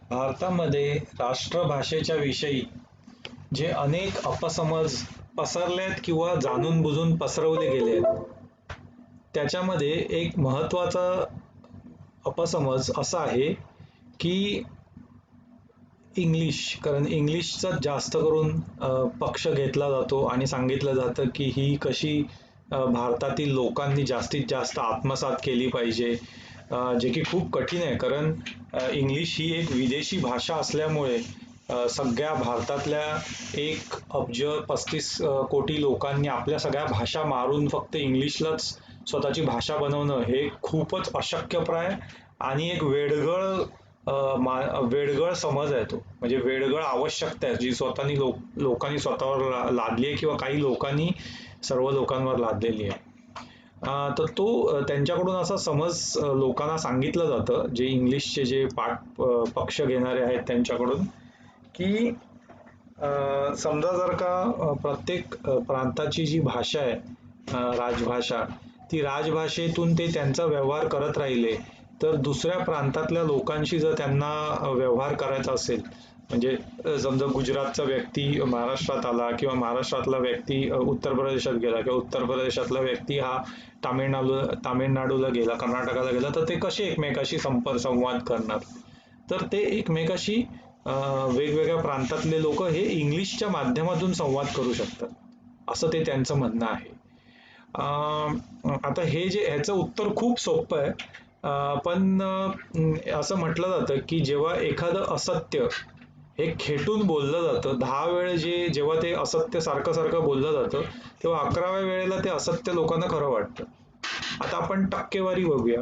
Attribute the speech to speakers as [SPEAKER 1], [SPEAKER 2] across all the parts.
[SPEAKER 1] भारतामध्ये राष्ट्रभाषेच्या विषयी जे अनेक अपसमज पसरलेत किंवा जाणून बुजून पसरवले गेले आहेत, त्याच्यामध्ये एक महत्त्वाचा अपसमज असा आहे की इंग्लिश, कारण इंग्लिशचा जास्त करून पक्ष घेतला जातो आणि सांगितलं जातं की ही कशी भारतातील लोकांनी जास्तीत जास्त आत्मसात केली पाहिजे, जे की खूप कठीण आहे. कारण इंग्लिश ही एक विदेशी भाषा असल्यामुळे सगळ्या भारतातल्या 1 अब्ज 35 कोटी लोकांनी आपल्या सगळ्या भाषा मारून फक्त इंग्लिशलाच स्वतःची भाषा बनवणं हे खूपच अशक्यप्राय आणि एक वेडगळ समज आहे तो, म्हणजे वेडगळ आवश्यकता आहे जी लोकांनी स्वतःवर लादली आहे किंवा काही लोकांनी सर्व लोकांवर लादलेली आहे. तर तो त्यांच्याकडून असा समज लोकांना सांगितलं जातं, जे इंग्लिशचे जे पक्ष घेणारे आहेत त्यांच्याकडून, की समजा जर का प्रत्येक प्रांताची जी भाषा आहे, राजभाषा, ती राजभाषेतून ते त्यांचा व्यवहार करत राहिले तर दुसऱ्या प्रांतातल्या लोकांशी जर त्यांना व्यवहार करायचा असेल, म्हणजे समजा गुजरातचा व्यक्ती महाराष्ट्रात आला किंवा महाराष्ट्रातला व्यक्ती उत्तर प्रदेशात गेला किंवा उत्तर प्रदेशातला व्यक्ती हा तामिळनाडूला गेला, कर्नाटकाला गेला, तर ते कसे एकमेकाशी संवाद करणार? तर ते एकमेकाशी वेगवेगळ्या प्रांतातले लोक हे इंग्लिशच्या माध्यमातून संवाद करू शकतात, असं ते त्यांचं म्हणणं आहे. आता हे जे ह्याचं उत्तर खूप सोपं आहे, पण असं म्हटलं जातं की जेव्हा एखादं असत्य हे खेटून बोललं जातं 10 वेळ, जेव्हा ते असत्य सारखं सारखं बोललं जातं तेव्हा 11व्या वेळेला ते असत्य लोकांना खरं वाटतं. आता आपण टक्केवारी बघूया.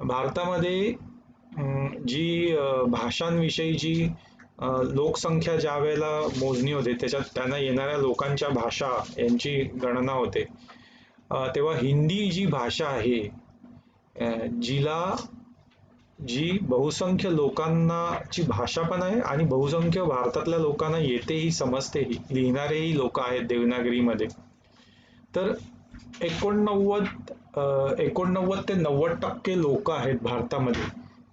[SPEAKER 1] भारतामध्ये जी भाषांविषयीची लोकसंख्या ज्या वेळेला मोजणी होते, त्याच्यात त्यांना येणाऱ्या लोकांच्या भाषा यांची गणना होते, तेव्हा हिंदी जी भाषा आहे, जी बहुसंख्य लोकांनाची भाषा पण आहे आणि बहुसंख्य भारतातल्या लोकांना येतेही, समजतेही, लिहिणारेही लोक आहेत देवनागरीमध्ये. तर 89 ते 90% लोक आहेत भारतामध्ये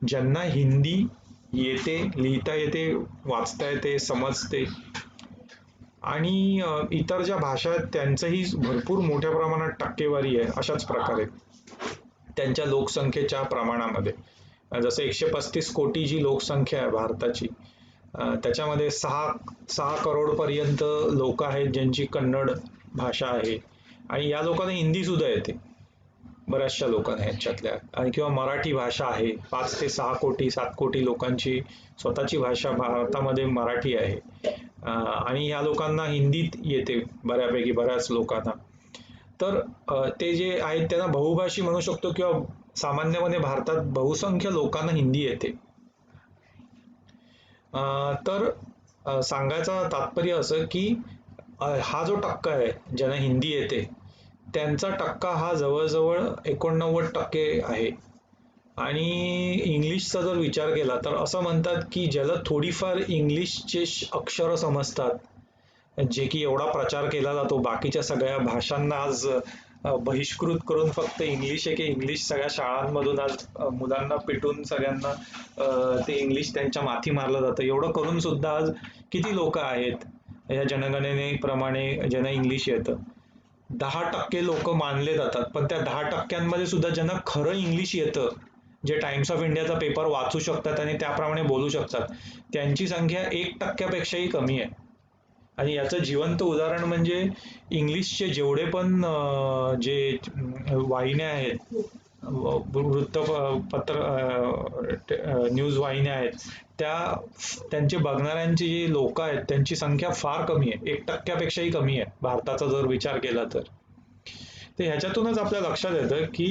[SPEAKER 1] ज्यांना हिंदी येते, लिहिता येते, वाचता येते, समजते. आणि इतर ज्या भाषा आहेत त्यांचंही भरपूर मोठ्या प्रमाणात टक्केवारी आहे अशाच प्रकारे त्यांच्या लोकसंख्येच्या प्रमाणामध्ये. जसं 135 कोटी जी लोकसंख्या आहे भारताची, त्याच्यामध्ये 6 करोड पर्यंत लोक आहेत ज्यांची कन्नड भाषा आहे, आणि या लोकांना हिंदी सुद्धा येते बऱ्याचशा लोकांना ह्याच्यातल्या, आणि किंवा मराठी भाषा आहे. 5 ते 6 कोटी 7 कोटी लोकांची स्वतःची भाषा भारतामध्ये मराठी आहे, आणि या लोकांना हिंदीत येते बऱ्यापैकी, बऱ्याच लोकांना. तर ते जे आहेत त्यांना बहुभाषी म्हणू शकतो, किंवा सामान्यपणे भारतात बहुसंख्य लोकांना हिंदी येते. तर सांगायचं तात्पर्य असं की हा जो टक्का आहे ज्यांना हिंदी येते त्यांचा टक्का हा जवळजवळ 89% आहे. आणि इंग्लिशचा जर विचार केला तर असं म्हणतात की ज्याला थोडीफार इंग्लिशचे अक्षरं समजतात, जे की एवढा प्रचार केला जातो बाकीच्या सगळ्या भाषांना आज बहिष्कृत करून फक्त इंग्लिश सगळ्या शाळांमधून आज मुलांना पिटून सगळ्यांना ते इंग्लिश त्यांच्या माथी मारलं जातं. एवढं करून सुद्धा आज किती लोक आहेत या जनगणनेप्रमाणे ज्यांना इंग्लिश येतं? 10% लोक मानले जातात, पण त्या 10%मध्ये सुद्धा ज्यांना खरं इंग्लिश येतं, जे टाइम्स ऑफ इंडियाचा पेपर वाचू शकतात आणि त्याप्रमाणे बोलू शकतात, त्यांची संख्या 1%पेक्षाही कमी आहे. आणि याचं जिवंत उदाहरण म्हणजे इंग्लिशचे जेवढे पण जे वाहिन्या आहेत, वृत्तपत्र, न्यूज वाहिन्या आहेत, त्यांचे बघणाऱ्यांची जी लोक आहेत त्यांची संख्या फार कमी आहे, 1%पेक्षाही कमी आहे भारताचा जर विचार केला तर. ह्याच्यातूनच आपल्या लक्षात येतं की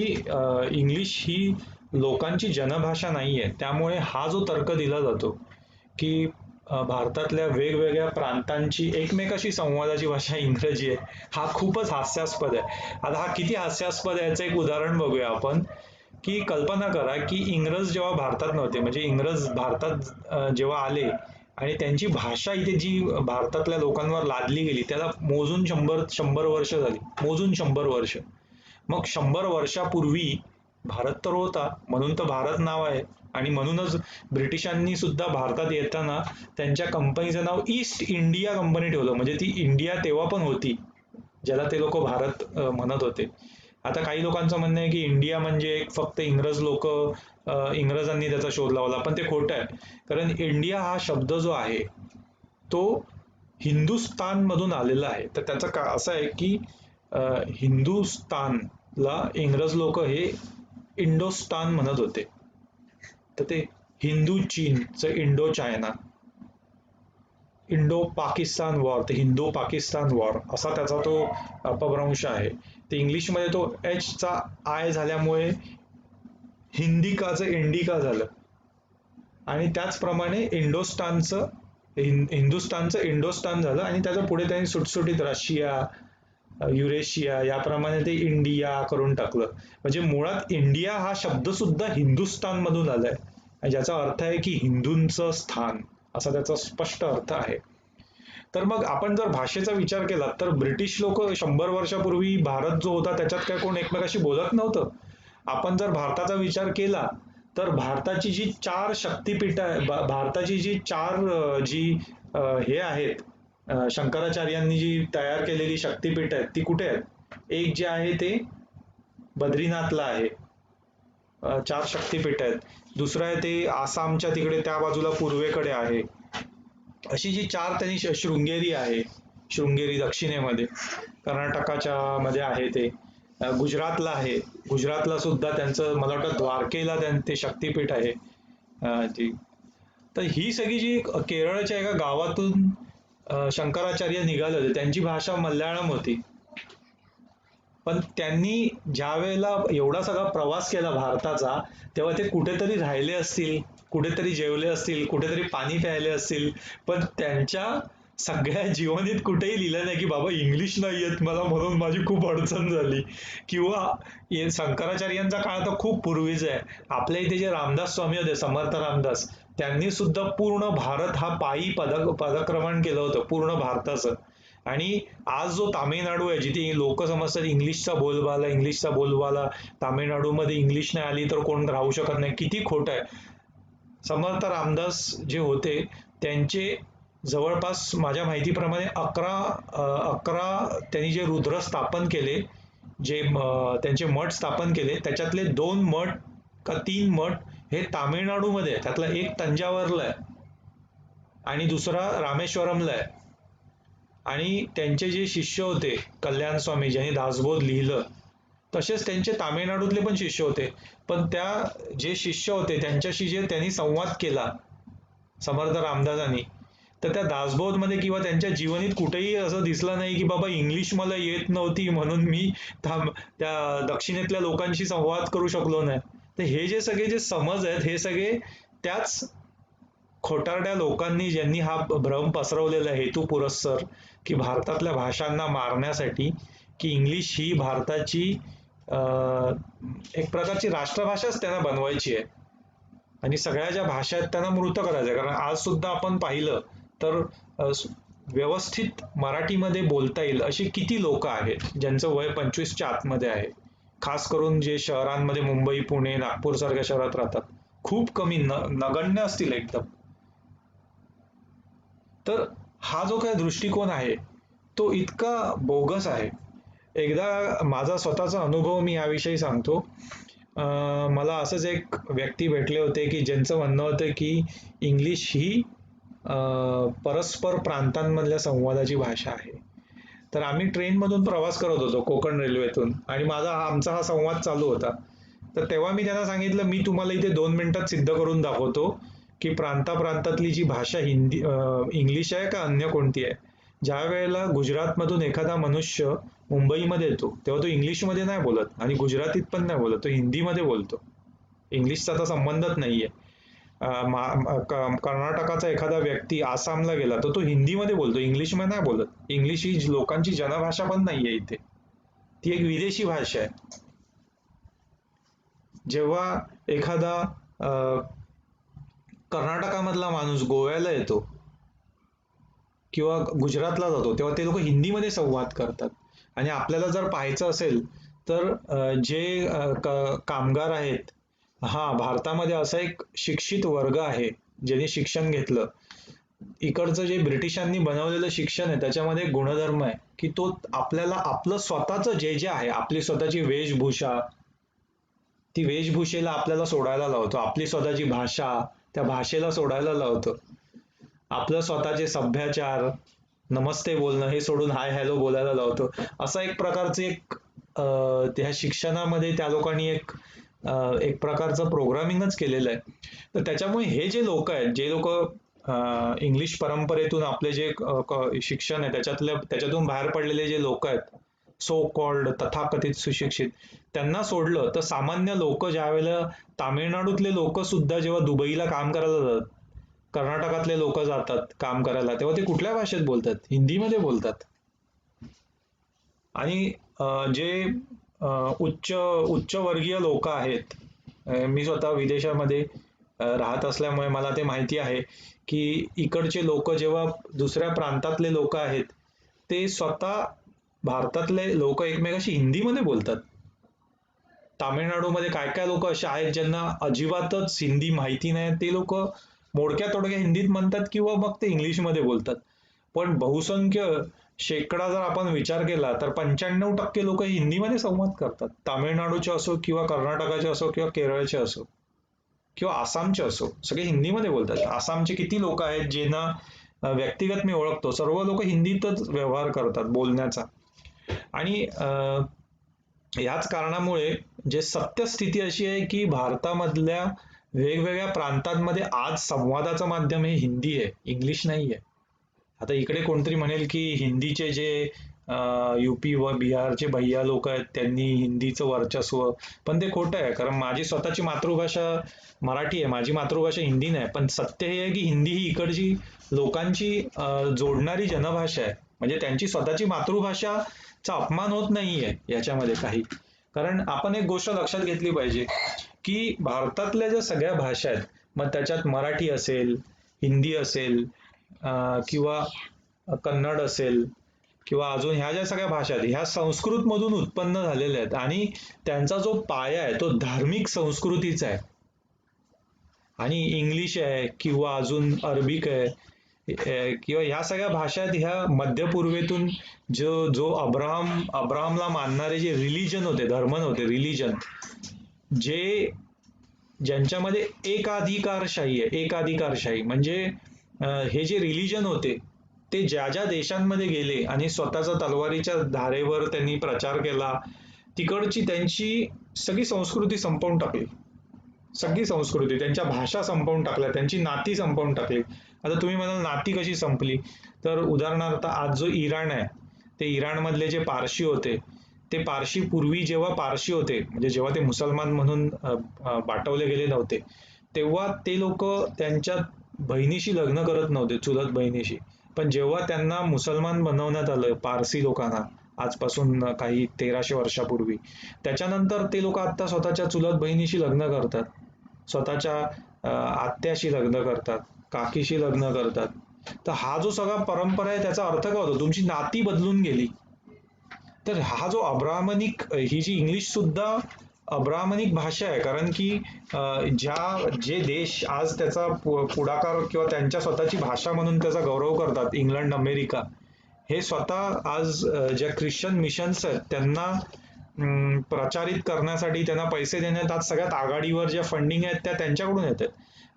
[SPEAKER 1] इंग्लिश ही लोकांची जनभाषा नाहीये. त्यामुळे हा जो तर्क दिला जातो की भारतातल्या वेगवेगळ्या प्रांतांची एकमेकाशी संवादाची भाषा इंग्रजी आहे, हा खूपच हास्यास्पद आहे. आता हा किती हास्यास्पद आहे याचं एक उदाहरण बघूया आपण. की कल्पना करा की इंग्रज जेव्हा भारतात नव्हते, म्हणजे इंग्रज भारतात जेव्हा आले आणि त्यांची भाषा इथे जी भारतातल्या लोकांवर लादली गेली त्याला मोजून 100 वर्ष झाली, मोजून 100 वर्ष. मग 100 वर्षापूर्वी भारत तर होता, म्हणून तर भारत नाव आहे. आणि म्हणूनच ब्रिटिशांनी सुद्धा भारतात येताना त्यांच्या कंपनीचं नाव ईस्ट इंडिया कंपनी ठेवलं, म्हणजे ती इंडिया तेव्हा पण होती, ज्याला ते लोक भारत म्हणत होते. आता काही लोकांचं म्हणणं आहे की इंडिया म्हणजे एक फक्त इंग्रजांनी त्याचा शोध लावला, पण ते खोटं आहे. कारण इंडिया हा शब्द जो आहे तो हिंदुस्थान मधून आलेला आहे. तर त्याचं का असं आहे की हिंदुस्थानला इंग्रज लोक हे इंडोस्तान म्हणत होते. तर ते हिंदू चीनचं Indo China, Indo Pakistan war, ते हिंदू पाकिस्तान वॉर असा त्याचा तो अपभ्रंश आहे. ते इंग्लिशमध्ये तो एच चा आय झाल्यामुळे हिंदिकाचं इंडिका झालं. आणि त्याचप्रमाणे हिंदुस्थानचं इंडोस्तान झालं, आणि त्याच्या पुढे त्यांनी सुटसुटीत रशिया, युरेशिया याप्रमाणे ते इंडिया करून टाकलं. म्हणजे मुळात इंडिया हा शब्द सुद्धा हिंदुस्थान मधून आलाय, आणि ज्याचा अर्थ आहे की हिंदूंचं स्थान, असा त्याचा स्पष्ट अर्थ आहे. तर मग आपण जर भाषेचा विचार केला तर ब्रिटिश लोक 100 वर्षापूर्वी भारत जो होता त्याच्यात काय कोण एकमेकाशी बोलत नव्हतं. आपण जर भारताचा विचार केला तर भारताची जी चार शक्तिपीठ आहे, भारताची जी चार हे आहेत, शंकराचार्यांनी जी तयार केलेली शक्तिपीठ आहेत ती कुठे आहेत? एक जे आहे ते बद्रीनाथला आहे, चार शक्तिपीठ आहेत. दुसरं आहे ते आसामच्या तिकडे त्या बाजूला पूर्वेकडे आहे. अशी जी चार त्यांनी शृंगेरी आहे, शृंगेरी दक्षिणेमध्ये, कर्नाटकाच्या मध्ये आहे ते, गुजरातला आहे, गुजरातला सुद्धा त्यांचं मला वाटतं द्वारकेला ते शक्तिपीठ आहे. ती तर ही सगळी जी केरळच्या एका गावातून शंकराचार्य निघाले होते, त्यांची भाषा मल्याळम होती. पण त्यांनी ज्या वेळेला एवढा सगळा प्रवास केला भारताचा, तेव्हा ते कुठेतरी राहिले असतील, कुठेतरी जेवले असतील, कुठेतरी पाणी प्यायले असतील, पण त्यांच्या सगळ्या जीवनीत कुठेही लिहिलं नाही की बाबा इंग्लिश नाही येत मला म्हणून माझी खूप अडचण झाली. किंवा शंकराचार्यांचा काळ तर खूप पूर्वीचा आहे. आपल्या इथे जे रामदास स्वामी होते, समर्थ रामदास, त्यांनी सुद्धा पूर्ण भारत हा पायी पदक्रमण केलं होतं, पूर्ण भारताचं. आणि आज जो तामिळनाडू आहे, जिथे लोक समजतात इंग्लिशचा बोलबाला, तामिळनाडूमध्ये इंग्लिश नाही आली तर कोण राहू शकत नाही, किती खोट आहे. समर्थ रामदास जे होते त्यांचे जवळपास माझ्या माहितीप्रमाणे 11 त्यांनी जे रुद्र स्थापन केले, त्यांचे मठ स्थापन केले, त्याच्यातले 2 मठ का 3 मठ हे तामिळनाडूमध्ये आहे. त्यातला एक तंजावरला आहे आणि दुसरा रामेश्वरमला आहे. आणि त्यांचे जे शिष्य होते कल्याण स्वामी, ज्यांनी दासबोध लिहिलं, तसेच त्यांचे तामिळनाडूतले पण शिष्य होते. पण जे शिष्य होते त्यांच्याशी जे त्यांनी संवाद केला समर्थ रामदासांनी, तर त्या दासबोधमध्ये किंवा त्यांच्या जीवनीत कुठेही असं दिसलं नाही की बाबा इंग्लिश मला येत नव्हती म्हणून मी त्या दक्षिणेतल्या लोकांशी संवाद करू शकलो नाही. तर हे जे समज आहेत हे सगळे त्याच खोटारड्या लोकांनी, ज्यांनी हा भ्रम पसरवलेला आहे हेतू पुरस्सर, की भारतातल्या भाषांना मारण्यासाठी, की इंग्लिश ही भारताची एक प्रकारची राष्ट्रभाषाच त्यांना बनवायची आहे आणि सगळ्या ज्या भाषा आहेत त्यांना मृत करायचं आहे. कारण आज सुद्धा आपण पाहिलं तर व्यवस्थित मराठीमध्ये बोलता येईल अशी किती लोक आहेत ज्यांचं वय 25च्या आतमध्ये आहे. खास करून जे शहरांमध्ये मुंबई, पुणे, नागपूर सारख्या शहरात राहतात, खूप कमी, नगण्य असतील एकदम. तर हा जो काही दृष्टिकोन आहे तो इतका बोगस आहे. एकदा माझा स्वतःचा अनुभव मी याविषयी सांगतो. मला असंच एक व्यक्ती भेटले होते की ज्यांचं म्हणणं होतं की इंग्लिश ही परस्पर प्रांतांमधल्या संवादाची भाषा आहे. तर आम्ही ट्रेनमधून प्रवास करत होतो कोकण रेल्वेतून, आणि आमचा हा संवाद चालू होता. तर तेव्हा मी त्यांना सांगितलं, मी तुम्हाला इथे 2 मिनिटात सिद्ध करून दाखवतो की प्रांतातली जी भाषा इंग्लिश आहे का अन्य कोणती आहे. ज्या वेळेला गुजरातमधून एखादा मनुष्य मुंबईमध्ये येतो तेव्हा तो इंग्लिशमध्ये नाही बोलत आणि गुजरातीत पण नाही बोलत, तो हिंदीमध्ये बोलतो. इंग्लिशचा तर संबंधच नाहीये. कर्नाटकाचा एखादा व्यक्ती आसामला गेला तर तो हिंदीमध्ये बोलतो, इंग्लिशमध्ये नाही बोलत. इंग्लिश ही लोकांची जनभाषा पण नाहीये इथे, ती एक विदेशी भाषा आहे. जेव्हा एखादा कर्नाटकामधला माणूस गोव्याला येतो किंवा गुजरातला जातो तेव्हा ते लोक हिंदीमध्ये संवाद करतात. आणि आपल्याला जर पाहायचं असेल तर जे कामगार आहेत, हा भारतामध्ये असा एक शिक्षित वर्ग आहे ज्यांनी शिक्षण घेतलं. इकडचं जे ब्रिटिशांनी बनवलेलं शिक्षण आहे त्याच्यामध्ये एक गुणधर्म आहे की तो आपल्याला आपलं स्वतःचं जे जे आहे, आपली स्वतःची वेशभूषा, ती वेशभूषेला आपल्याला सोडायला लावतो. आपली स्वतःची भाषा, त्या भाषेला सोडायला लावतो. आपलं स्वतःचे सभ्याचार, नमस्ते बोलणं हे सोडून हाय हॅलो बोलायला लावतो. असा एक प्रकारचे एक त्या शिक्षणामध्ये त्या लोकांनी एक प्रकारचं प्रोग्रामिंगच केलेलं आहे. तर त्याच्यामुळे हे जे लोक आहेत, जे लोक इंग्लिश परंपरेतून आपले जे शिक्षण आहे त्याच्यातून बाहेर पडलेले जे लोक आहेत, सो कॉल्ड तथाकथित सुशिक्षित, त्यांना सोडलं तर सामान्य लोक ज्या वेळेला, तामिळनाडूतले लोक सुद्धा जेव्हा दुबईला काम करायला जातात, कर्नाटकातले लोक जातात काम करायला, तेव्हा ते कुठल्या भाषेत बोलतात? हिंदीमध्ये बोलतात. आणि जे उच्च वर्गीय लोक आहेत, मी स्वतः विदेशामध्ये राहत असल्यामुळे मला ते माहिती आहे की इकडचे लोक जेव्हा दुसऱ्या प्रांतातले लोक आहेत, ते स्वतः भारतातले लोक एकमेकाशी हिंदीमध्ये बोलतात. तामिळनाडूमध्ये काय काय लोक असे आहेत ज्यांना अजिबातच हिंदी माहिती नाही, ते लोक मोडक्या तोडक्या हिंदीत म्हणतात किंवा मग ते इंग्लिशमध्ये बोलतात. पण बहुसंख्य शेकडा जर आपण विचार केला तर 95% लोक हिंदीमध्ये संवाद करतात. तामिळनाडूचे असो किंवा कर्नाटकाचे असो किंवा केरळचे असो किंवा आसामचे असो, सगळे हिंदीमध्ये बोलतात. आसामचे किती लोक आहेत ज्यांना व्यक्तिगत मी ओळखतो, सर्व लोक हिंदीतच व्यवहार करतात बोलण्याचा. आणि याच कारणामुळे जे सत्यस्थिती अशी आहे की भारतामधल्या वेगवेगळ्या प्रांतांमध्ये आज संवादाचं माध्यम हे हिंदी आहे, इंग्लिश नाही आहे. आता इकडे कोणतरी म्हणेल की हिंदीचे जे युपी व बिहारचे भैया लोक आहेत त्यांनी हिंदीचं वर्चस्व, पण ते खोटं आहे. कारण माझी स्वतःची मातृभाषा मराठी आहे, माझी मातृभाषा हिंदी नाही. पण सत्य हे आहे की हिंदी ही इकडची लोकांची जोडणारी जनभाषा आहे. म्हणजे त्यांची स्वतःची मातृभाषाचा अपमान होत नाहीये याच्यामध्ये काही. कारण आपण एक गोष्ट लक्षात घेतली पाहिजे की भारतातल्या ज्या सगळ्या भाषा आहेत, मग त्याच्यात मराठी असेल, हिंदी असेल, किंवा कन्नड असेल, किंवा अजून ह्या ज्या सगळ्या भाषा आहेत ह्या संस्कृत मधून उत्पन्न झालेल्या आहेत. आणि त्यांचा जो पाया आहे तो धार्मिक संस्कृतीचा आहे. आणि इंग्लिश आहे किंवा अजून अरबिक आहे, किंवा ह्या सगळ्या भाषा आहेत, ह्या मध्य पूर्वेतून जो जो अब्राहमला मानणारे जे रिलिजन होते, धर्म नव्हते, रिलिजन, जे ज्यांच्यामध्ये एकाधिकारशाही आहे. एकाधिकारशाही म्हणजे हे जे रिलिजन होते ते ज्या ज्या देशांमध्ये गेले आणि स्वतःचा तलवारीच्या धारेवर त्यांनी प्रचार केला, तिकडची त्यांची सगळी संस्कृती संपवून टाकली. सगळी संस्कृती, त्यांच्या भाषा संपवून टाकल्या, त्यांची नाती संपवून टाकली. आता तुम्ही म्हणाल नाती कशी संपली, तर उदाहरणार्थ आज जो इराण आहे, ते इराणमधले जे पारशी होते, ते पारशी पूर्वी जेव्हा पारशी होते, म्हणजे जेव्हा ते मुसलमान म्हणून पाठवले गेले नव्हते, तेव्हा ते लोक त्यांच्या बहिणीशी लग्न करत नव्हते, चुलत बहिणीशी. पण जेव्हा त्यांना मुसलमान बनवण्यात आलं पारसी लोकांना, आजपासून काही 1300 वर्षापूर्वी, त्याच्यानंतर ते लोक आता स्वतःच्या चुलत बहिणीशी लग्न करतात, स्वतःच्या आत्याशी लग्न करतात, काकीशी लग्न करतात. तर हा जो सगळा परंपरा आहे त्याचा अर्थ काय होतो? तुमची नाती बदलून गेली. तर हा जो अब्राह्मनिक, ही जी इंग्लिश सुद्धा अब्राह्मनिक भाषा आहे. कारण की जे देश आज त्याचा पुढाकार किंवा त्यांच्या स्वतःची भाषा म्हणून त्याचा गौरव करतात, इंग्लंड, अमेरिका, हे स्वतः आज ज्या ख्रिश्चन मिशन्स आहेत त्यांना प्रचारित करण्यासाठी, त्यांना पैसे देण्यात आज सगळ्यात आघाडीवर ज्या फंडिंग आहेत त्या त्यांच्याकडून येतात.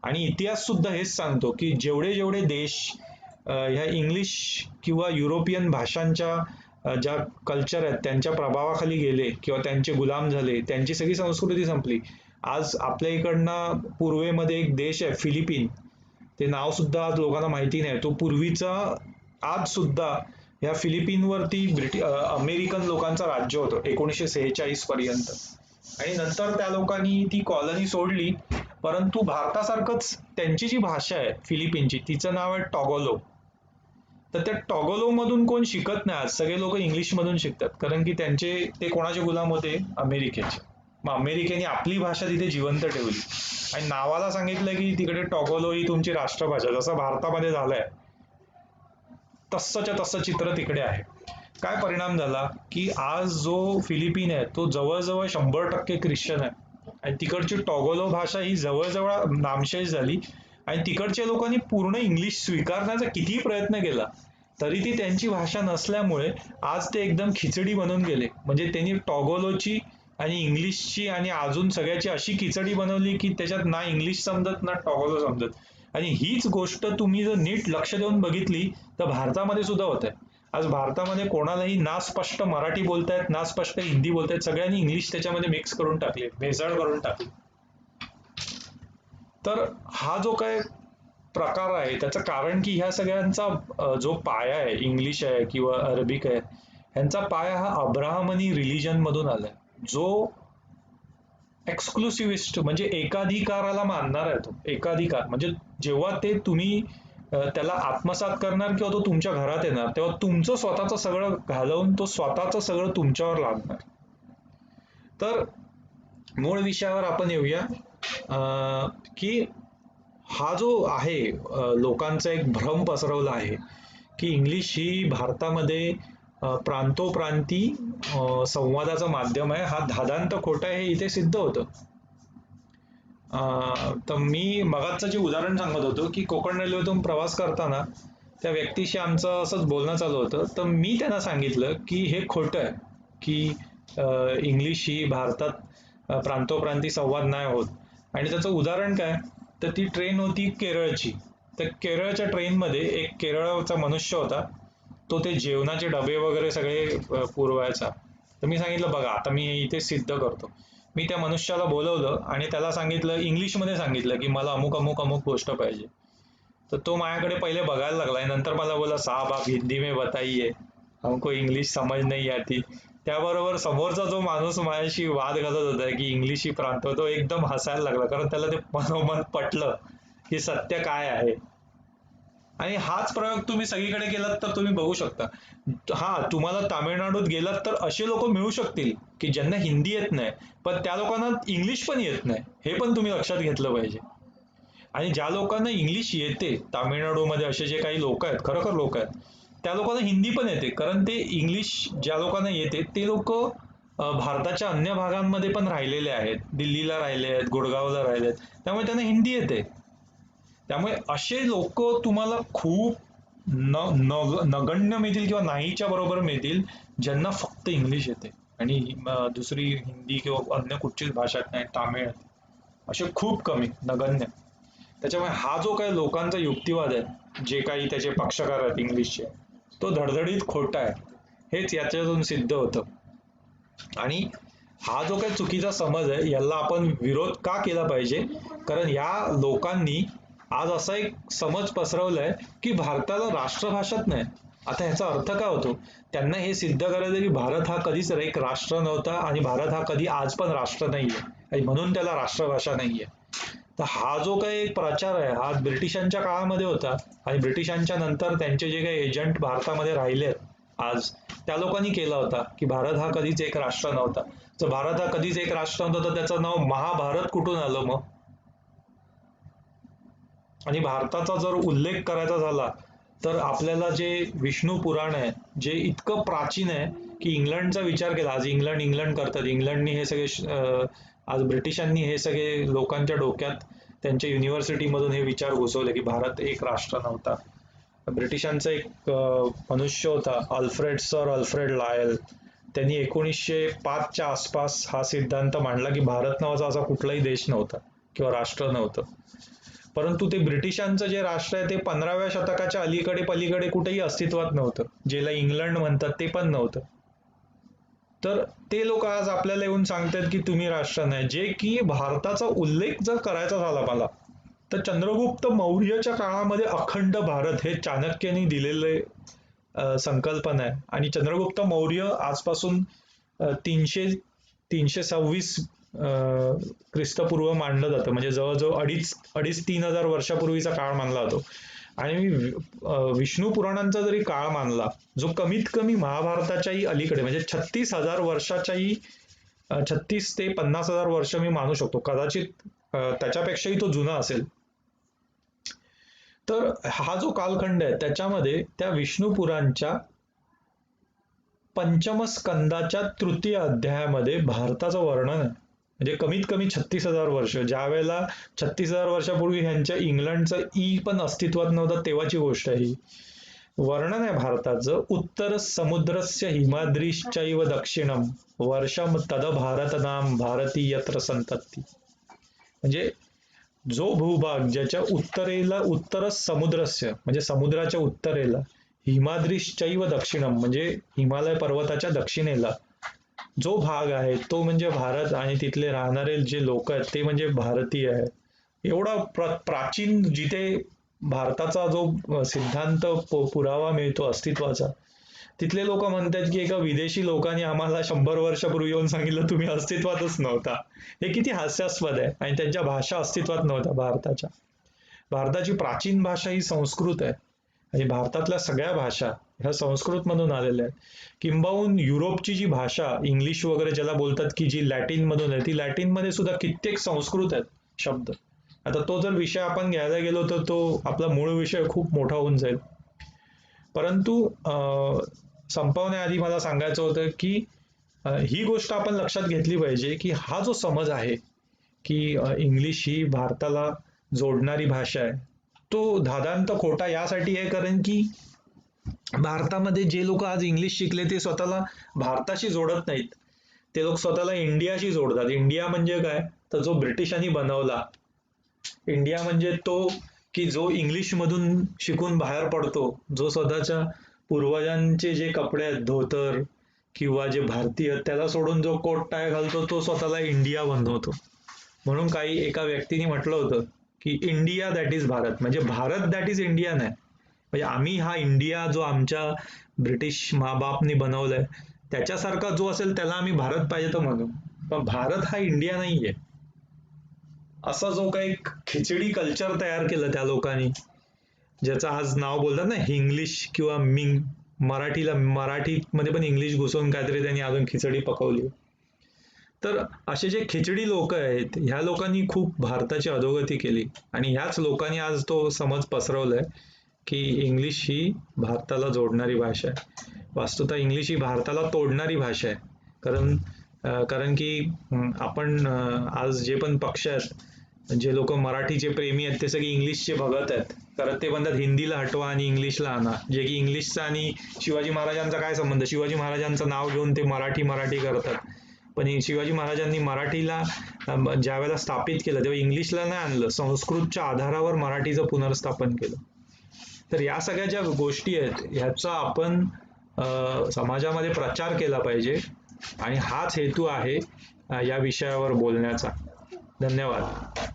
[SPEAKER 1] आणि इतिहास सुद्धा हेच सांगतो की जेवढे जेवढे देश ह्या इंग्लिश किंवा युरोपियन भाषांच्या ज्या कल्चर आहेत त्यांच्या प्रभावाखाली गेले किंवा त्यांचे गुलाम झाले, त्यांची सगळी संस्कृती संपली. आज आपल्या इकडनं पूर्वेमध्ये एक देश आहे फिलिपिन, ते नाव सुद्धा आज लोकांना माहिती नाही. तो पूर्वीचा, आज सुद्धा या फिलिपिनवरती अमेरिकन लोकांचं राज्य होतं 1946 पर्यंत. आणि नंतर त्या लोकांनी ती कॉलनी सोडली. परंतु भारतासारखंच त्यांची जी भाषा आहे फिलिपिनची, तिचं नाव आहे टॉगोलो. तर त्या टॉगोलो मधून कोण शिकत नाही आज, सगळे लोक इंग्लिश मधून शिकतात. कारण की ते कोणाचे गुलाम होते? अमेरिकेचे. मग अमेरिकेने आपली भाषा तिथे जिवंत ठेवली आणि नावाला सांगितलं की तिकडे टॉगोलो ही तुमची राष्ट्रभाषा, जसं भारतामध्ये झालंय तसंच्या तसं चित्र तिकडे आहे. काय परिणाम झाला की आज जो फिलिपिन आहे तो जवळजवळ 100% ख्रिश्चन आहे आणि तिकडची टॉगोलो भाषा ही जवळजवळ नामशेष झाली आणि तिकडच्या लोकांनी पूर्ण इंग्लिश स्वीकारण्याचा कितीही प्रयत्न केला तरी ती त्यांची भाषा नसल्यामुळे आज ते एकदम खिचडी बनून गेले. म्हणजे त्यांनी टॉगोलोची आणि इंग्लिशची आणि अजून सगळ्याची अशी खिचडी बनवली की त्याच्यात ना इंग्लिश समजत ना टॉगोलो समजत. आणि हीच गोष्ट तुम्ही जर नीट लक्ष देऊन बघितली तर भारतामध्ये सुद्धा होत आहे. आज भारतामध्ये कोणालाही ना स्पष्ट मराठी बोलतायत ना स्पष्ट हिंदी बोलतायत, सगळ्यांनी इंग्लिश त्याच्यामध्ये मिक्स करून टाकले, भेसळ करून टाकली. तर हा जो काय प्रकार आहे त्याचं कारण की ह्या सगळ्यांचा जो पाया आहे इंग्लिश आहे किंवा अरबिक आहे ह्यांचा पाया हा अब्राहमनी रिलिजन मधून आलाय, जो एक्सक्लुसिव्हिस्ट म्हणजे एकाधिकाराला मानणार आहे. तो एकाधिकार म्हणजे जेव्हा ते तुम्ही त्याला आत्मसात करणार किंवा तो तुमच्या घरात येणार तेव्हा तुमचं स्वतःचं सगळं घालवून तो स्वतःचं सगळं तुमच्यावर लादणार. तर मूळ विषयावर आपण येऊया की हा जो आहे लोकांचा एक भ्रम पसरवला आहे की इंग्लिश ही भारतामध्ये प्रांतोप्रांती संवादाचं माध्यम आहे. हा धादांत खोटा आहे हे इथे सिद्ध होतं. तर मी मगाचं जे उदाहरण सांगत होतो की कोकण रेल्वेतून प्रवास करताना त्या व्यक्तीशी आमचं असंच बोलणं चालू होतं, तर मी त्यांना सांगितलं की हे खोटं आहे की इंग्लिश ही भारतात प्रांतोप्रांती संवाद नाही होत. आणि त्याचं उदाहरण काय, तर ती ट्रेन होती केरळची. तर केरळच्या ट्रेनमध्ये एक केरळचा मनुष्य होता, तो ते जेवणाचे डबे वगैरे सगळे पुरवायचा. तर मी सांगितलं बघा आता मी इथे सिद्ध करतो. मी त्या मनुष्याला बोलवलं आणि त्याला सांगितलं, इंग्लिशमध्ये सांगितलं की मला अमुक अमुक अमुक गोष्ट पाहिजे. तर तो माझ्याकडे पहिले बघायला लागला, नंतर मला बोला साहब आप हिंदी में बताइए, हमको इंग्लिश समज नहीं आती. त्याबरोबर समोरचा जो माणूस माझ्याशी वाद घालत होता की इंग्लिश ही प्रांत, तो एकदम हसायला लागला कारण त्याला ते मनोमन पटलं की सत्य काय आहे. आणि हाच प्रयोग तुम्ही सगळीकडे केलात तर तुम्ही बघू शकता. हा तुम्हाला तामिळनाडूत गेलात तर असे लोक मिळू शकतील की ज्यांना हिंदी येत नाही पण त्या लोकांना इंग्लिश पण येत नाही, हे पण तुम्ही लक्षात घेतलं पाहिजे. आणि ज्या लोकांना इंग्लिश येते तामिळनाडूमध्ये असे जे काही लोक आहेत, खरोखर लोक आहेत, त्या लोकांना हिंदी पण येते कारण ते इंग्लिश ज्या लोकांना येते ते लोक भारताच्या अन्य भागांमध्ये पण राहिलेले आहेत, दिल्लीला राहिले आहेत, गुडगावला राहिले आहेत, त्यामुळे त्यांना हिंदी येते. त्यामुळे असे लोक तुम्हाला खूप नगण्य मिळतील किंवा नाहीच्या बरोबर मिळतील ज्यांना फक्त इंग्लिश येते आणि दुसरी हिंदी किंवा अन्य कुठचीच भाषा नाही, तामिळ, असे खूप कमी, नगण्य. त्याच्यामुळे हा जो काही लोकांचा युक्तिवाद आहे, जे काही त्याचे पक्षकार आहेत इंग्लिशचे, तो धडधडीत खोटा आहे हेच याच्यातून सिद्ध होतं. आणि हा जो काही चुकीचा समज आहे याला आपण विरोध का केला पाहिजे, कारण या लोकांनी आज असा एक समज पसरवलाय की भारताला राष्ट्रभाषाच नाही. आता ह्याचा अर्थ काय होतो, त्यांना हे सिद्ध करायचं की भारत हा कधीच एक राष्ट्र नव्हता आणि भारत हा कधी आज पण राष्ट्र नाहीये आणि म्हणून त्याला राष्ट्रभाषा नाहीये. तर हा जो काही प्रचार आहे हा ब्रिटिशांच्या काळामध्ये होता आणि ब्रिटिशांच्या नंतर त्यांचे जे काही एजंट भारतामध्ये राहिले आज, त्या लोकांनी केला होता की भारत हा कधीच एक राष्ट्र नव्हता. जर भारत हा कधीच एक राष्ट्र नव्हता तर त्याचं नाव महाभारत कुठून आलं मग. आणि भारताचा जर उल्लेख करायचा झाला तर आपल्याला जे विष्णू पुराण आहे जे इतकं प्राचीन आहे की इंग्लंडचा विचार केला, आज इंग्लंड इंग्लंड करतात, इंग्लंडनी हे सगळे आज ब्रिटिशांनी हे सगळे लोकांच्या डोक्यात त्यांच्या युनिव्हर्सिटीमधून हे विचार घुसवले की भारत एक राष्ट्र नव्हता. ब्रिटिशांचा एक मनुष्य होता सर अल्फ्रेड लायल, त्यांनी 1905च्या आसपास हा सिद्धांत मांडला की भारत नावाचा असा कुठलाही देश नव्हता किंवा राष्ट्र नव्हतं. परंतु ते ब्रिटिशांचं जे राष्ट्र आहे ते 15व्या शतकाच्या अलीकडे पलीकडे कुठेही अस्तित्वात नव्हतं, ज्याला इंग्लंड म्हणतात ते पण नव्हतं. तर ते लोक आज आपल्याला येऊन सांगतात की तुम्ही राष्ट्र नाही. जे की भारताचा उल्लेख जर करायचा झाला मला तर चंद्रगुप्त मौर्यच्या काळामध्ये अखंड भारत हे चाणक्याने दिलेले संकल्पना आहे. आणि चंद्रगुप्त मौर्य आजपासून 326 ख्रिस्तपूर्व मानलं जातं, म्हणजे जवळजवळ अडीच 3,000 वर्षापूर्वीचा काळ मानला जातो. आणि विष्णू पुराणांचा जरी काळ मानला जो कमीत कमी महाभारताच्याही अलीकडे म्हणजे 36,000 वर्षाच्याही 36 ते 50,000 वर्ष मी मानू शकतो, कदाचित त्याच्यापेक्षाही तो जुना असेल. तर हा जो कालखंड आहे त्याच्यामध्ये त्या विष्णू पुराणच्या पंचम स्कंदाच्या तृतीय अध्यायामध्ये भारताचं वर्णन आहे. म्हणजे कमीत कमी 36,000 वर्ष, ज्या वेळेला 36,000 वर्षापूर्वी ह्यांच्या इंग्लंडचं पण अस्तित्वात नव्हतं तेव्हाची गोष्ट आहे ही. वर्णन आहे भारताचं. उत्तर समुद्रस्य हिमाद्रीश्चैव दक्षिणम वर्षम तद भारत नाम भारती यत्र संतती. म्हणजे जो भूभाग ज्याच्या उत्तरेला, उत्तर समुद्रस्य म्हणजे समुद्राच्या उत्तरेला, हिमाद्रीश्चैव दक्षिणम म्हणजे हिमालय पर्वताच्या दक्षिणेला जो भाग आहे तो म्हणजे भारत, आणि तिथले राहणारे जे लोक आहेत ते म्हणजे भारतीय आहे. एवढा प्राचीन जिथे भारताचा जो सिद्धांत पुरावा मिळतो अस्तित्वाचा, तिथले लोक म्हणतात की एका विदेशी लोकांनी आम्हाला 100 वर्षापूर्वी येऊन सांगितलं तुम्ही अस्तित्वातच नव्हता. हे किती हास्यास्पद आहे. आणि त्यांच्या भाषा अस्तित्वात नव्हत्या भारताच्या. भारताची प्राचीन भाषा ही संस्कृत आहे आणि भारतातल्या सगळ्या भाषा ह्या संस्कृत मधून आलेल्या आहेत. किंबहुन युरोपची जी भाषा इंग्लिश वगैरे ज्याला बोलतात की जी लॅटिन मधून आहे, ती लॅटिन मध्ये सुद्धा कित्येक संस्कृत आहेत शब्द. आता तो जर विषय आपण घ्यायला गेलो तर तो आपला मूळ विषय खूप मोठा होऊन जाईल. परंतु संपवण्याआधी मला सांगायचं होतं की ही गोष्ट आपण लक्षात घेतली पाहिजे की हा जो समज आहे की इंग्लिश ही भारताला जोडणारी भाषा आहे, तो धादांत खोटा यासाठी आहे कारण की भारतामध्ये जे लोक आज इंग्लिश शिकले ते स्वतःला भारताशी जोडत नाहीत. ते लोक स्वतःला इंडियाशी जोडतात. इंडिया म्हणजे काय, तर जो ब्रिटिशांनी बनवला. इंडिया म्हणजे तो की जो इंग्लिश मधून शिकून बाहेर पडतो, जो स्वतःच्या पूर्वजांचे जे कपडे आहेत, धोतर किंवा जे भारतीय त्याला सोडून जो कोट टाय घालतो तो स्वतःला इंडिया बनवतो. म्हणून काही एका व्यक्तीने म्हटलं होतं की इंडिया दॅट इज भारत, म्हणजे भारत दॅट इज इंडिया नाही. म्हणजे आम्ही हा इंडिया जो आमच्या ब्रिटिश माबापनी बनवलाय त्याच्यासारखा जो असेल त्याला आम्ही भारत पाहिजे तर म्हणू, पण भारत हा इंडिया नाहीये. असा जो काही खिचडी कल्चर तयार केलं त्या लोकांनी, ज्याचं आज नाव बोलतात ना हिंग्लिश किंवा मिंग, मराठीमध्ये पण इंग्लिश घुसवून काहीतरी त्यांनी अजून खिचडी पकवली. तर असे जे खिचडी लोक आहेत ह्या लोकांनी खूप भारताची अधोगती केली आणि ह्याच लोकांनी आज तो समज पसरवलाय की इंग्लिश ही भारताला जोडणारी भाषा आहे. वास्तवतः इंग्लिश ही भारताला तोडणारी भाषा आहे. कारण की आपण आज जे पण पक्ष आहेत, जे लोक मराठीचे प्रेमी आहेत ते सगळे इंग्लिशचे भगत आहेत. कारण ते म्हणतात हिंदीला हटवा आणि इंग्लिशला आणा, जे की इंग्लिशचा आणि शिवाजी महाराजांचा काय संबंध. शिवाजी महाराजांचं नाव घेऊन ते मराठी करतात, पण शिवाजी महाराजांनी मराठीला ज्या वेळेला स्थापित केलं तेव्हा इंग्लिशला नाही आणलं, संस्कृतच्या आधारावर मराठीचं पुनर्स्थापन केलं. तर या सगळ्या ज्या गोष्टी आहेत ह्याचा आपण समाजामध्ये प्रचार केला पाहिजे आणि हाच हेतू आहे या विषयावर बोलण्याचा. धन्यवाद.